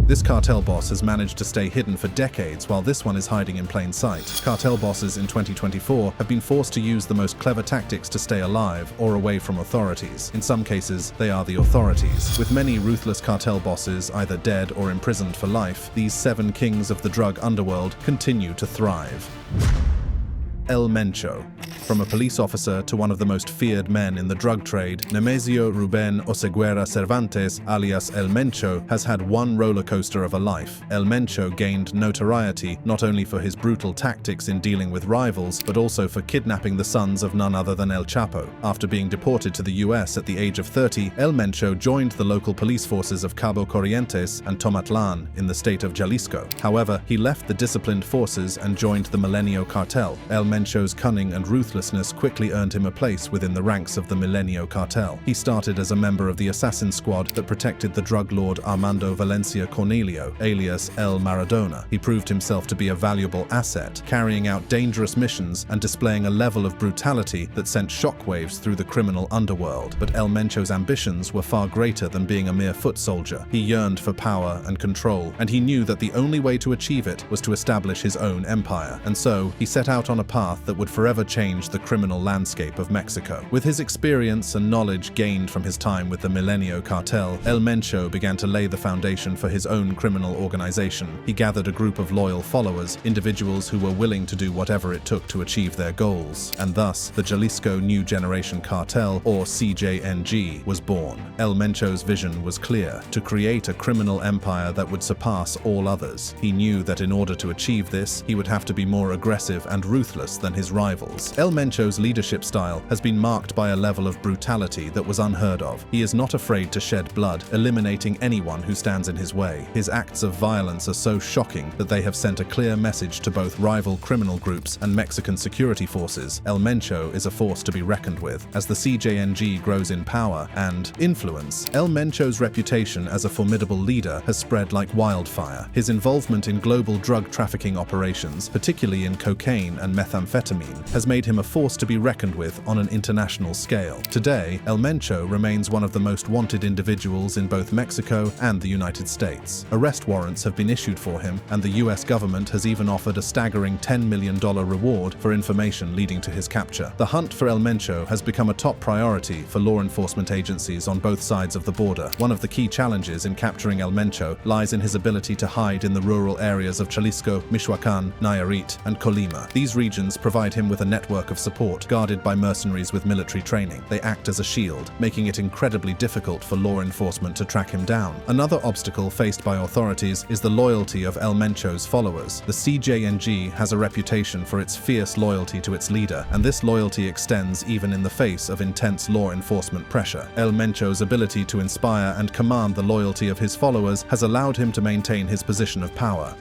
This cartel boss has managed to stay hidden for decades while this one is hiding in plain sight. Cartel bosses in 2024 have been forced to use the most clever tactics to stay alive or away from authorities. In some cases, they are the authorities. With many ruthless cartel bosses either dead or imprisoned for life, these 7 kings of the drug underworld continue to thrive. El Mencho. From a police officer to one of the most feared men in the drug trade, Nemesio Ruben Oseguera Cervantes, alias El Mencho, has had one roller coaster of a life. El Mencho gained notoriety not only for his brutal tactics in dealing with rivals, but also for kidnapping the sons of none other than El Chapo. After being deported to the US at the age of 30, El Mencho joined the local police forces of Cabo Corrientes and Tomatlan in the state of Jalisco. However, he left the disciplined forces and joined the Milenio Cartel. El Mencho's cunning and ruthlessness quickly earned him a place within the ranks of the Milenio Cartel. He started as a member of the assassin squad that protected the drug lord Armando Valencia Cornelio, alias El Maradona. He proved himself to be a valuable asset, carrying out dangerous missions and displaying a level of brutality that sent shockwaves through the criminal underworld. But El Mencho's ambitions were far greater than being a mere foot soldier. He yearned for power and control, and he knew that the only way to achieve it was to establish his own empire. And so, he set out on a path that would forever change the criminal landscape of Mexico. With his experience and knowledge gained from his time with the Milenio Cartel, El Mencho began to lay the foundation for his own criminal organization. He gathered a group of loyal followers, individuals who were willing to do whatever it took to achieve their goals. And thus, the Jalisco New Generation Cartel, or CJNG, was born. El Mencho's vision was clear: to create a criminal empire that would surpass all others. He knew that in order to achieve this, he would have to be more aggressive and ruthless than his rivals. El Mencho's leadership style has been marked by a level of brutality that was unheard of. He is not afraid to shed blood, eliminating anyone who stands in his way. His acts of violence are so shocking that they have sent a clear message to both rival criminal groups and Mexican security forces. El Mencho is a force to be reckoned with. As the CJNG grows in power and influence, El Mencho's reputation as a formidable leader has spread like wildfire. His involvement in global drug trafficking operations, particularly in cocaine and methamphetamine, has made him a force to be reckoned with on an international scale. Today, El Mencho remains one of the most wanted individuals in both Mexico and the United States. Arrest warrants have been issued for him, and the US government has even offered a staggering $10 million reward for information leading to his capture. The hunt for El Mencho has become a top priority for law enforcement agencies on both sides of the border. One of the key challenges in capturing El Mencho lies in his ability to hide in the rural areas of Jalisco, Michoacán, Nayarit, and Colima. These regions provide him with a network of support, guarded by mercenaries with military training. They act as a shield, making it incredibly difficult for law enforcement to track him down. Another obstacle faced by authorities is the loyalty of El Mencho's followers. The CJNG has a reputation for its fierce loyalty to its leader, and this loyalty extends even in the face of intense law enforcement pressure. El Mencho's ability to inspire and command the loyalty of his followers has allowed him to maintain his position of power.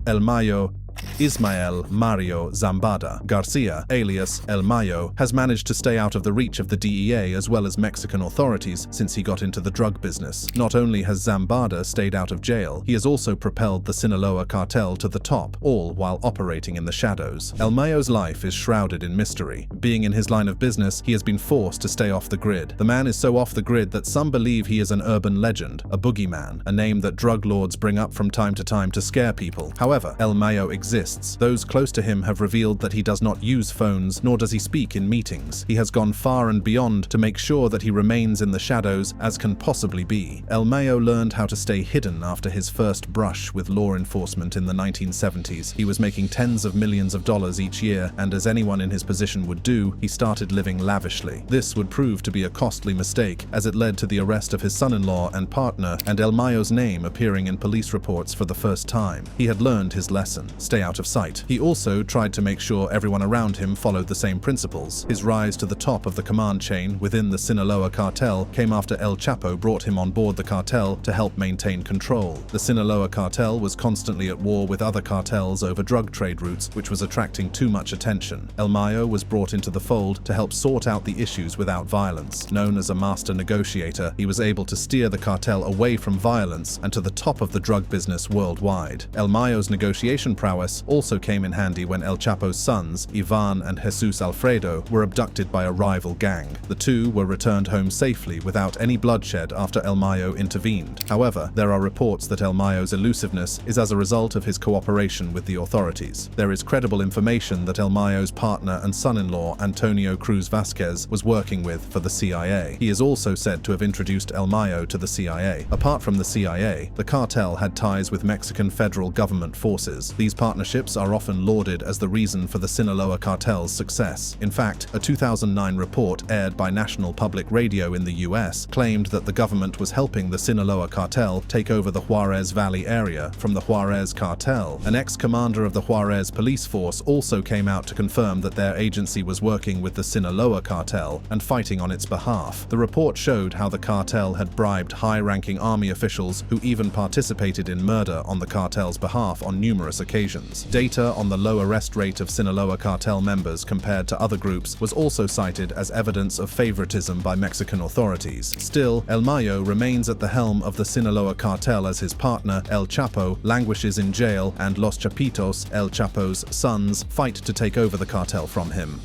El Mayo Ismael Mario Zambada Garcia, alias El Mayo, has managed to stay out of the reach of the DEA as well as Mexican authorities since he got into the drug business. Not only has Zambada stayed out of jail, he has also propelled the Sinaloa cartel to the top, all while operating in the shadows. El Mayo's life is shrouded in mystery. Being in his line of business, he has been forced to stay off the grid. The man is so off the grid that some believe he is an urban legend, a boogeyman, a name that drug lords bring up from time to scare people. However, El Mayo exists. Those close to him have revealed that he does not use phones, nor does he speak in meetings. He has gone far and beyond to make sure that he remains in the shadows as can possibly be. El Mayo learned how to stay hidden after his first brush with law enforcement in the 1970s. He was making tens of millions of dollars each year, and as anyone in his position would do, he started living lavishly. This would prove to be a costly mistake, as it led to the arrest of his son-in-law and partner, and El Mayo's name appearing in police reports for the first time. He had learned his lesson: stay out of sight. He also tried to make sure everyone around him followed the same principles. His rise to the top of the command chain within the Sinaloa cartel came after El Chapo brought him on board the cartel to help maintain control. The Sinaloa cartel was constantly at war with other cartels over drug trade routes, which was attracting too much attention. El Mayo was brought into the fold to help sort out the issues without violence. Known as a master negotiator, he was able to steer the cartel away from violence and to the top of the drug business worldwide. El Mayo's negotiation prowess prowess also came in handy when El Chapo's sons, Ivan and Jesus Alfredo, were abducted by a rival gang. The two were returned home safely without any bloodshed after El Mayo intervened. However, there are reports that El Mayo's elusiveness is as a result of his cooperation with the authorities. There is credible information that El Mayo's partner and son-in-law, Antonio Cruz Vasquez, was working with for the CIA. He is also said to have introduced El Mayo to the CIA. Apart from the CIA, the cartel had ties with Mexican federal government forces. These partnerships are often lauded as the reason for the Sinaloa cartel's success. In fact, a 2009 report aired by National Public Radio in the US claimed that the government was helping the Sinaloa cartel take over the Juarez Valley area from the Juarez cartel. An ex-commander of the Juarez police force also came out to confirm that their agency was working with the Sinaloa cartel and fighting on its behalf. The report showed how the cartel had bribed high-ranking army officials who even participated in murder on the cartel's behalf on numerous occasions. Data on the low arrest rate of Sinaloa cartel members compared to other groups was also cited as evidence of favoritism by Mexican authorities. Still, El Mayo remains at the helm of the Sinaloa cartel as his partner, El Chapo, languishes in jail, and Los Chapitos, El Chapo's sons, fight to take over the cartel from him.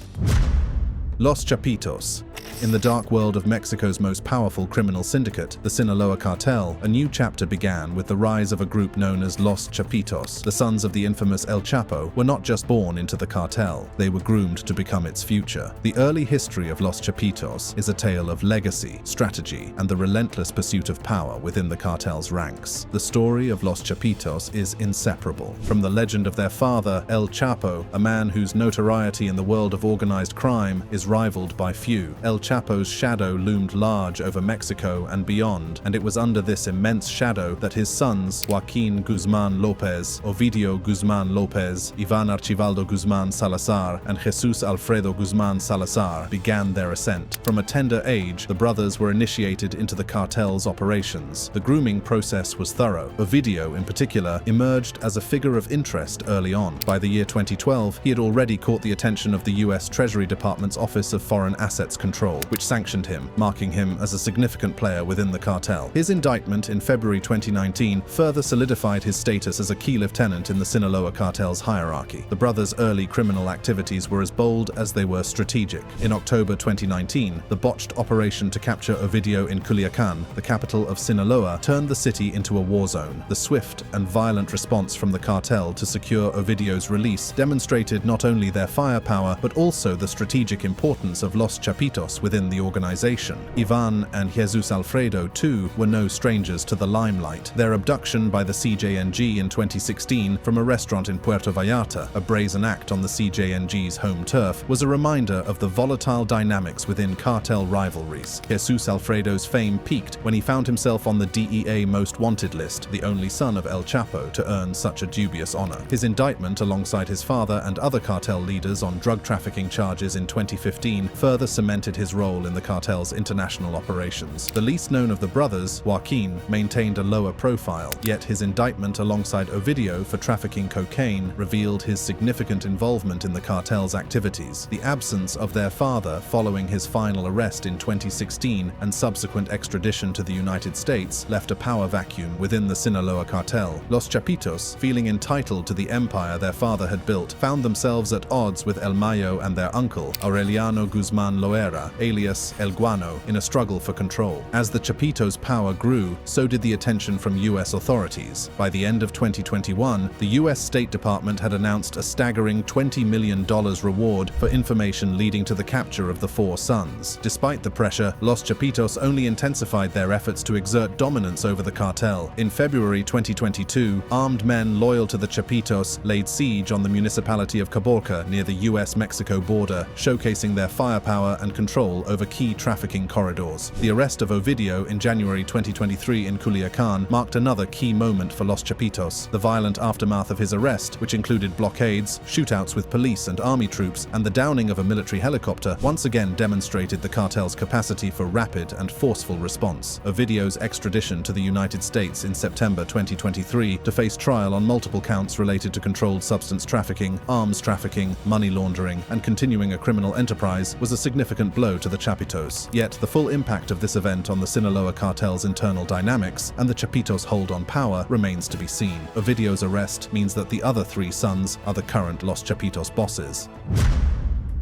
Los Chapitos. In the dark world of Mexico's most powerful criminal syndicate, the Sinaloa cartel, a new chapter began with the rise of a group known as Los Chapitos. The sons of the infamous El Chapo were not just born into the cartel, they were groomed to become its future. The early history of Los Chapitos is a tale of legacy, strategy, and the relentless pursuit of power within the cartel's ranks. The story of Los Chapitos is inseparable from the legend of their father, El Chapo, a man whose notoriety in the world of organized crime is rivaled by few. El Chapo's shadow loomed large over Mexico and beyond, and it was under this immense shadow that his sons, Joaquin Guzman Lopez, Ovidio Guzman Lopez, Ivan Archivaldo Guzman Salazar, and Jesus Alfredo Guzman Salazar, began their ascent. From a tender age, the brothers were initiated into the cartel's operations. The grooming process was thorough. Ovidio, in particular, emerged as a figure of interest early on. By the year 2012, he had already caught the attention of the U.S. Treasury Department's Office of Foreign Assets Control, which sanctioned him, marking him as a significant player within the cartel. His indictment in February 2019 further solidified his status as a key lieutenant in the Sinaloa cartel's hierarchy. The brothers' early criminal activities were as bold as they were strategic. In October 2019, the botched operation to capture Ovidio in Culiacan, the capital of Sinaloa, turned the city into a war zone. The swift and violent response from the cartel to secure Ovidio's release demonstrated not only their firepower, but also the strategic importance of Los Chapitos within the organization. Ivan and Jesus Alfredo, too, were no strangers to the limelight. Their abduction by the CJNG in 2016 from a restaurant in Puerto Vallarta, a brazen act on the CJNG's home turf, was a reminder of the volatile dynamics within cartel rivalries. Jesus Alfredo's fame peaked when he found himself on the DEA Most Wanted list, the only son of El Chapo to earn such a dubious honor. His indictment alongside his father and other cartel leaders on drug trafficking charges in 2015 further cemented his role in the cartel's international operations. The least known of the brothers, Joaquin, maintained a lower profile, yet his indictment alongside Ovidio for trafficking cocaine revealed his significant involvement in the cartel's activities. The absence of their father following his final arrest in 2016 and subsequent extradition to the United States left a power vacuum within the Sinaloa cartel. Los Chapitos, feeling entitled to the empire their father had built, found themselves at odds with El Mayo and their uncle, Aureliano Guzman Loera, alias El Guano, in a struggle for control. As the Chapitos' power grew, so did the attention from U.S. authorities. By the end of 2021, the U.S. State Department had announced a staggering $20 million reward for information leading to the capture of the four sons. Despite the pressure, Los Chapitos only intensified their efforts to exert dominance over the cartel. In February 2022, armed men loyal to the Chapitos laid siege on the municipality of Caborca near the U.S.-Mexico border, showcasing their firepower and control over key trafficking corridors. The arrest of Ovidio in January 2023 in Culiacan marked another key moment for Los Chapitos. The violent aftermath of his arrest, which included blockades, shootouts with police and army troops, and the downing of a military helicopter, once again demonstrated the cartel's capacity for rapid and forceful response. Ovidio's extradition to the United States in September 2023 to face trial on multiple counts related to controlled substance trafficking, arms trafficking, money laundering, and continuing a criminal enterprise was a significant blow blow to the Chapitos. Yet, the full impact of this event on the Sinaloa cartel's internal dynamics and the Chapitos' hold on power remains to be seen. Ovidio's arrest means that the other three sons are the current Los Chapitos bosses.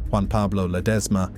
Juan Pablo Ledesma.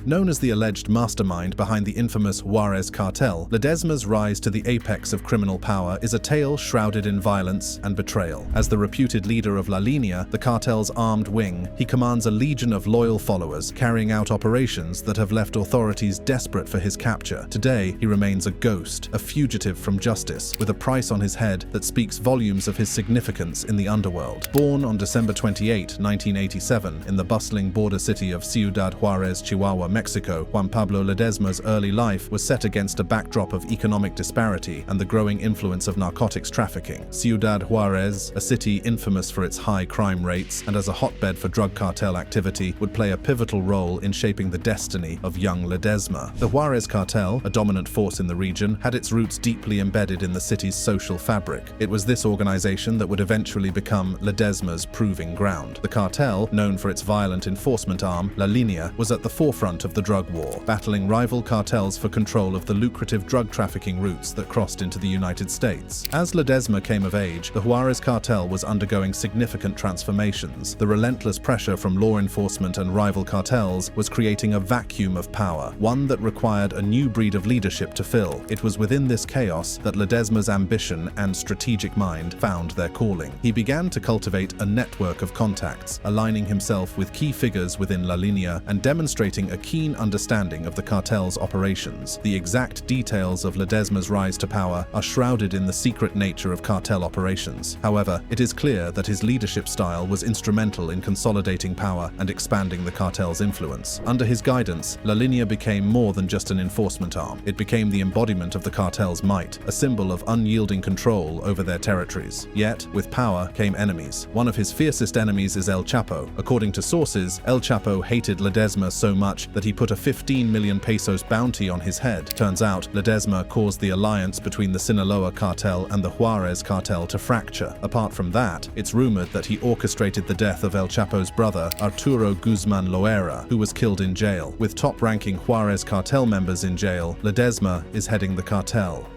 Known as the alleged mastermind behind the infamous Juarez cartel, Ledesma's rise to the apex of criminal power is a tale shrouded in violence and betrayal. As the reputed leader of La Línea, the cartel's armed wing, he commands a legion of loyal followers, carrying out operations that have left authorities desperate for his capture. Today, he remains a ghost, a fugitive from justice, with a price on his head that speaks volumes of his significance in the underworld. Born on December 28, 1987, in the bustling border city of Ciudad Juarez, Chihuahua, Mexico, Juan Pablo Ledesma's early life was set against a backdrop of economic disparity and the growing influence of narcotics trafficking. Ciudad Juarez, a city infamous for its high crime rates and as a hotbed for drug cartel activity, would play a pivotal role in shaping the destiny of young Ledesma. The Juarez cartel, a dominant force in the region, had its roots deeply embedded in the city's social fabric. It was this organization that would eventually become Ledesma's proving ground. The cartel, known for its violent enforcement arm, La Línea, was at the forefront of the drug war, battling rival cartels for control of the lucrative drug trafficking routes that crossed into the United States. As Ledesma came of age, the Juarez cartel was undergoing significant transformations. The relentless pressure from law enforcement and rival cartels was creating a vacuum of power, one that required a new breed of leadership to fill. It was within this chaos that Ledesma's ambition and strategic mind found their calling. He began to cultivate a network of contacts, aligning himself with key figures within La Línea and demonstrating a keen understanding of the cartel's operations. The exact details of Ledesma's rise to power are shrouded in the secret nature of cartel operations. However, it is clear that his leadership style was instrumental in consolidating power and expanding the cartel's influence. Under his guidance, La Línea became more than just an enforcement arm. It became the embodiment of the cartel's might, a symbol of unyielding control over their territories. Yet, with power came enemies. One of his fiercest enemies is El Chapo. According to sources, El Chapo hated Ledesma so much that he put a 15 million pesos bounty on his head. Turns out, Ledesma caused the alliance between the Sinaloa cartel and the Juarez cartel to fracture. Apart from that, it's rumored that he orchestrated the death of El Chapo's brother, Arturo Guzman Loera, who was killed in jail. With top-ranking Juarez cartel members in jail, Ledesma is heading the cartel.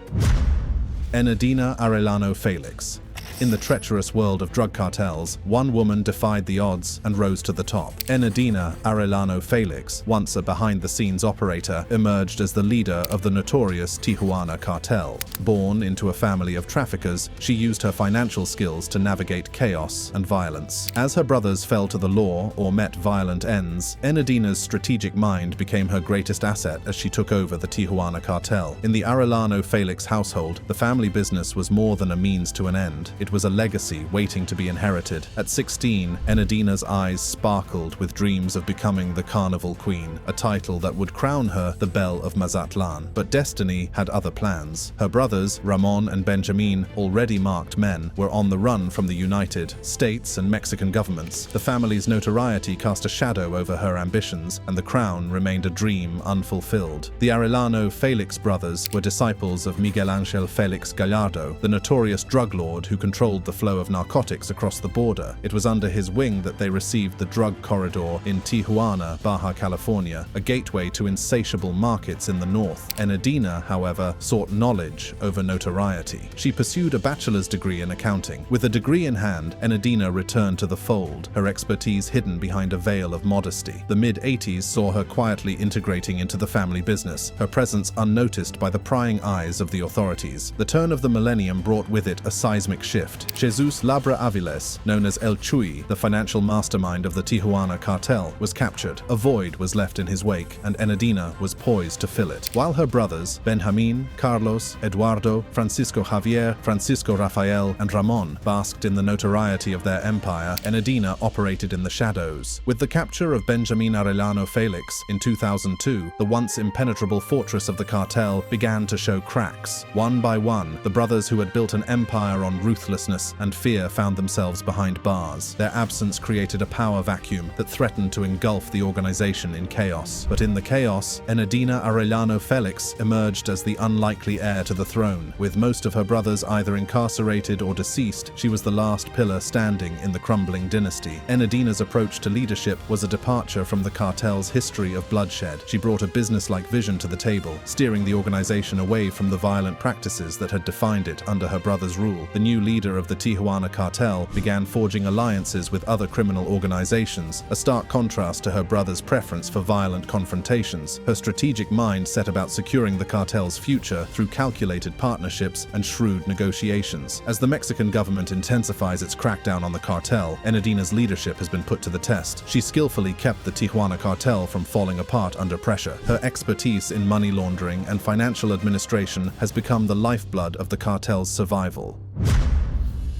Enedina Arellano Felix. In the treacherous world of drug cartels, one woman defied the odds and rose to the top. Enedina Arellano Felix, once a behind-the-scenes operator, emerged as the leader of the notorious Tijuana cartel. Born into a family of traffickers, she used her financial skills to navigate chaos and violence. As her brothers fell to the law or met violent ends, Enedina's strategic mind became her greatest asset as she took over the Tijuana cartel. In the Arellano Felix household, the family business was more than a means to an end. It was a legacy waiting to be inherited. At 16, Enedina's eyes sparkled with dreams of becoming the Carnival Queen, a title that would crown her the Belle of Mazatlan. But destiny had other plans. Her brothers, Ramon and Benjamin, already marked men, were on the run from the United States and Mexican governments. The family's notoriety cast a shadow over her ambitions, and the crown remained a dream unfulfilled. The Arellano Felix brothers were disciples of Miguel Ángel Félix Gallardo, the notorious drug lord who controlled the flow of narcotics across the border. It was under his wing that they received the drug corridor in Tijuana, Baja California, a gateway to insatiable markets in the north. Enedina, however, sought knowledge over notoriety. She pursued a bachelor's degree in accounting. With a degree in hand, Enedina returned to the fold, her expertise hidden behind a veil of modesty. The mid-80s saw her quietly integrating into the family business, her presence unnoticed by the prying eyes of the authorities. The turn of the millennium brought with it a seismic shift. Jesus Labra Aviles, known as El Chuy, the financial mastermind of the Tijuana cartel, was captured. A void was left in his wake, and Enedina was poised to fill it. While her brothers, Benjamin, Carlos, Eduardo, Francisco Javier, Francisco Rafael, and Ramon, basked in the notoriety of their empire, Enedina operated in the shadows. With the capture of Benjamin Arellano Felix in 2002, the once impenetrable fortress of the cartel began to show cracks. One by one, the brothers who had built an empire on ruthless lawlessness and fear found themselves behind bars. Their absence created a power vacuum that threatened to engulf the organization in chaos. But in the chaos, Enedina Arellano Felix emerged as the unlikely heir to the throne. With most of her brothers either incarcerated or deceased, she was the last pillar standing in the crumbling dynasty. Enedina's approach to leadership was a departure from the cartel's history of bloodshed. She brought a business-like vision to the table, steering the organization away from the violent practices that had defined it under her brother's rule. The new leader of the Tijuana cartel began forging alliances with other criminal organizations, a stark contrast to her brother's preference for violent confrontations. Her strategic mind set about securing the cartel's future through calculated partnerships and shrewd negotiations. As the Mexican government intensifies its crackdown on the cartel, Enedina's leadership has been put to the test. She skillfully kept the Tijuana cartel from falling apart under pressure. Her expertise in money laundering and financial administration has become the lifeblood of the cartel's survival.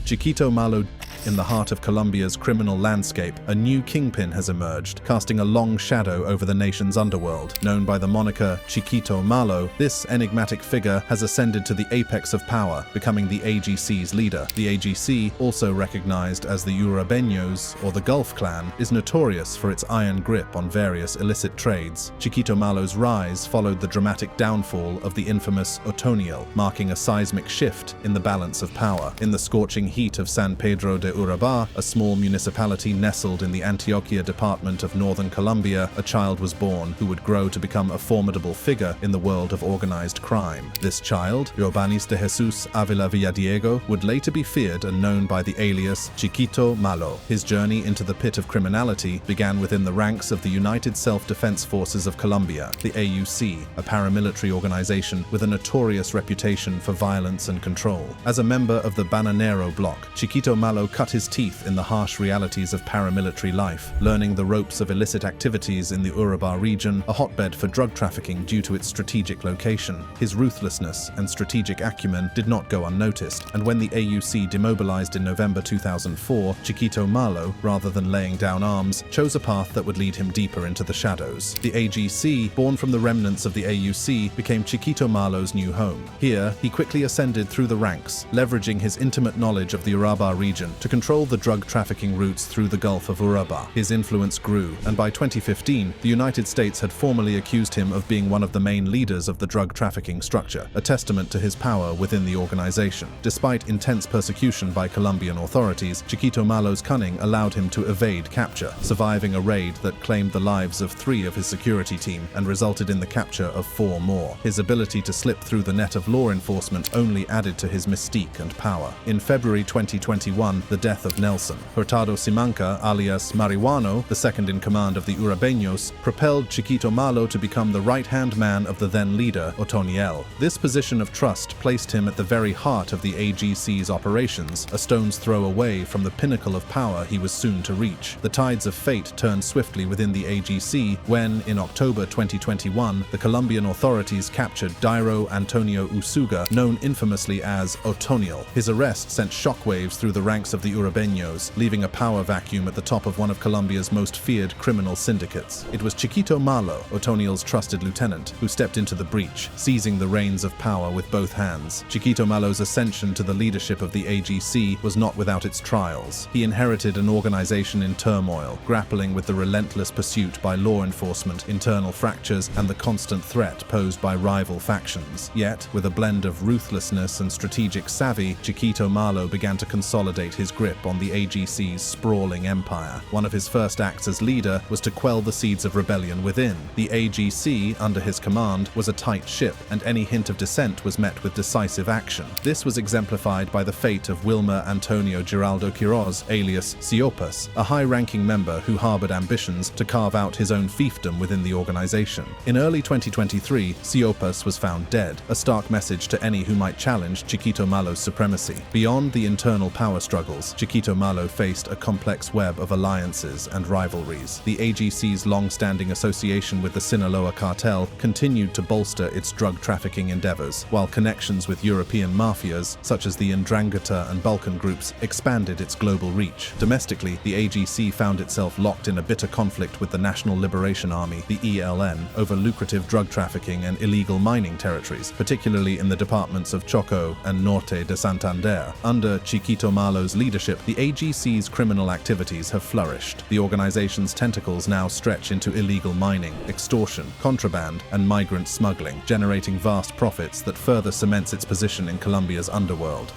Chiquito Malo. In the heart of Colombia's criminal landscape, a new kingpin has emerged, casting a long shadow over the nation's underworld. Known by the moniker Chiquito Malo, this enigmatic figure has ascended to the apex of power, becoming the AGC's leader. The AGC, also recognized as the Urabeños or the Gulf Clan, is notorious for its iron grip on various illicit trades. Chiquito Malo's rise followed the dramatic downfall of the infamous Otoniel, marking a seismic shift in the balance of power. In the scorching heat of San Pedro de Urabá, a small municipality nestled in the Antioquia department of northern Colombia, a child was born who would grow to become a formidable figure in the world of organized crime. This child, Urbanis de Jesus Avila Villadiego, would later be feared and known by the alias Chiquito Malo. His journey into the pit of criminality began within the ranks of the United Self-Defense Forces of Colombia, the AUC, a paramilitary organization with a notorious reputation for violence and control. As a member of the Bananero bloc, Chiquito Malo cut his teeth in the harsh realities of paramilitary life, learning the ropes of illicit activities in the Urabá region, a hotbed for drug trafficking due to its strategic location. His ruthlessness and strategic acumen did not go unnoticed, and when the AUC demobilized in November 2004, Chiquito Malo, rather than laying down arms, chose a path that would lead him deeper into the shadows. The AGC, born from the remnants of the AUC, became Chiquito Malo's new home. Here, he quickly ascended through the ranks, leveraging his intimate knowledge of the Urabá region to control the drug trafficking routes through the Gulf of Urabá. His influence grew, and by 2015, the United States had formally accused him of being one of the main leaders of the drug trafficking structure, a testament to his power within the organization. Despite intense persecution by Colombian authorities, Chiquito Malo's cunning allowed him to evade capture, surviving a raid that claimed the lives of 3 of his security team and resulted in the capture of 4 more. His ability to slip through the net of law enforcement only added to his mystique and power. In February 2021, the death of Nelson Hurtado Simanca, alias Marihuano, the second in command of the Urabeños, propelled Chiquito Malo to become the right-hand man of the then leader, Otoniel. This position of trust placed him at the very heart of the AGC's operations, a stone's throw away from the pinnacle of power he was soon to reach. The tides of fate turned swiftly within the AGC when, in October 2021, the Colombian authorities captured Dairo Antonio Usuga, known infamously as Otoniel. His arrest sent shockwaves through the ranks of the Urabeños, leaving a power vacuum at the top of one of Colombia's most feared criminal syndicates. It was Chiquito Malo, Otoniel's trusted lieutenant, who stepped into the breach, seizing the reins of power with both hands. Chiquito Malo's ascension to the leadership of the AGC was not without its trials. He inherited an organization in turmoil, grappling with the relentless pursuit by law enforcement, internal fractures, and the constant threat posed by rival factions. Yet, with a blend of ruthlessness and strategic savvy, Chiquito Malo began to consolidate his grip on the AGC's sprawling empire. One of his first acts as leader was to quell the seeds of rebellion within. The AGC, under his command, was a tight ship, and any hint of dissent was met with decisive action. This was exemplified by the fate of Wilmer Antonio Giraldo Quiroz, alias Siopas, a high-ranking member who harbored ambitions to carve out his own fiefdom within the organization. In early 2023, Siopas was found dead, a stark message to any who might challenge Chiquito Malo's supremacy. Beyond the internal power struggles, years, Chiquito Malo faced a complex web of alliances and rivalries. The AGC's long-standing association with the Sinaloa cartel continued to bolster its drug trafficking endeavors, while connections with European mafias, such as the Ndrangheta and Balkan groups, expanded its global reach. Domestically, the AGC found itself locked in a bitter conflict with the National Liberation Army, the ELN, over lucrative drug trafficking and illegal mining territories, particularly in the departments of Choco and Norte de Santander. Under Chiquito Malo's leadership, the AGC's criminal activities have flourished. The organization's tentacles now stretch into illegal mining, extortion, contraband, and migrant smuggling, generating vast profits that further cements its position in Colombia's underworld.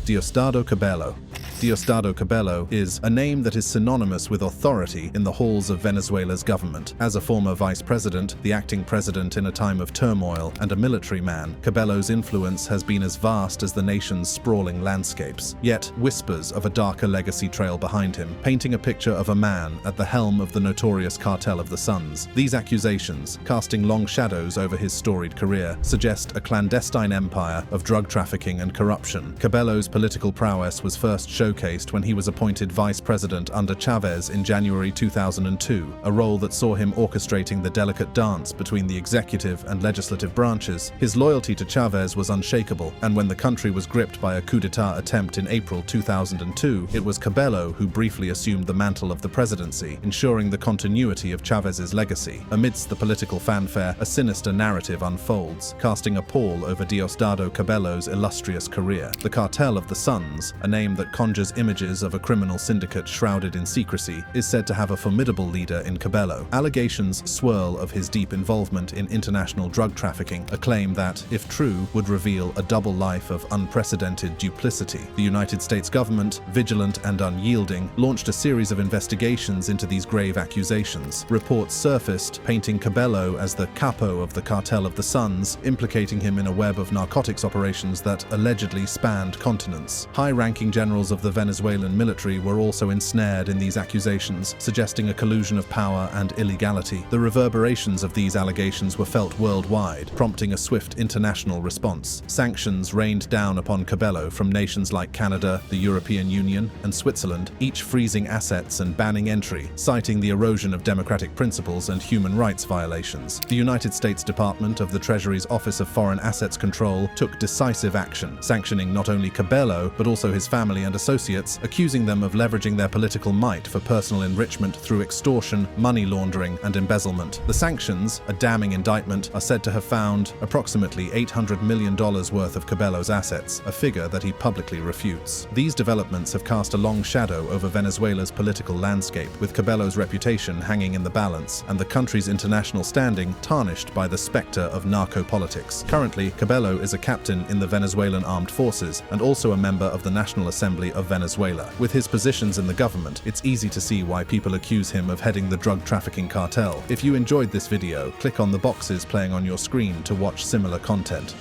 Diosdado Cabello. Diosdado Cabello is a name that is synonymous with authority in the halls of Venezuela's government. As a former vice president, the acting president in a time of turmoil, and a military man, Cabello's influence has been as vast as the nation's sprawling landscapes. Yet, whispers of a darker legacy trail behind him, painting a picture of a man at the helm of the notorious Cartel of the Suns. These accusations, casting long shadows over his storied career, suggest a clandestine empire of drug trafficking and corruption. Cabello's political prowess was first showcased when he was appointed vice president under Chavez in January 2002, a role that saw him orchestrating the delicate dance between the executive and legislative branches. His loyalty to Chavez was unshakable, and when the country was gripped by a coup d'etat attempt in April 2002, it was Cabello who briefly assumed the mantle of the presidency, ensuring the continuity of Chavez's legacy. Amidst the political fanfare, a sinister narrative unfolds, casting a pall over Diosdado Cabello's illustrious career. The Cartel of the Suns, a name that conjures images of a criminal syndicate shrouded in secrecy, is said to have a formidable leader in Cabello. Allegations swirl of his deep involvement in international drug trafficking, a claim that, if true, would reveal a double life of unprecedented duplicity. The United States government, vigilant and unyielding, launched a series of investigations into these grave accusations. Reports surfaced, painting Cabello as the capo of the Cartel of the Suns, implicating him in a web of narcotics operations that allegedly spanned continents. High-ranking generals of the Venezuelan military were also ensnared in these accusations, suggesting a collusion of power and illegality. The reverberations of these allegations were felt worldwide, prompting a swift international response. Sanctions rained down upon Cabello from nations like Canada, the European Union, and Switzerland, each freezing assets and banning entry, citing the erosion of democratic principles and human rights violations. The United States Department of the Treasury's Office of Foreign Assets Control took decisive action, sanctioning not only Cabello, but also his family and associates, accusing them of leveraging their political might for personal enrichment through extortion, money laundering, and embezzlement. The sanctions, a damning indictment, are said to have found approximately $800 million worth of Cabello's assets, a figure that he publicly refutes. These developments have cast a long shadow over Venezuela's political landscape, with Cabello's reputation hanging in the balance, and the country's international standing tarnished by the specter of narco-politics. Currently, Cabello is a captain in the Venezuelan Armed Forces, and also a member of the National Assembly of Venezuela. With his positions in the government, it's easy to see why people accuse him of heading the drug trafficking cartel. If you enjoyed this video, click on the boxes playing on your screen to watch similar content.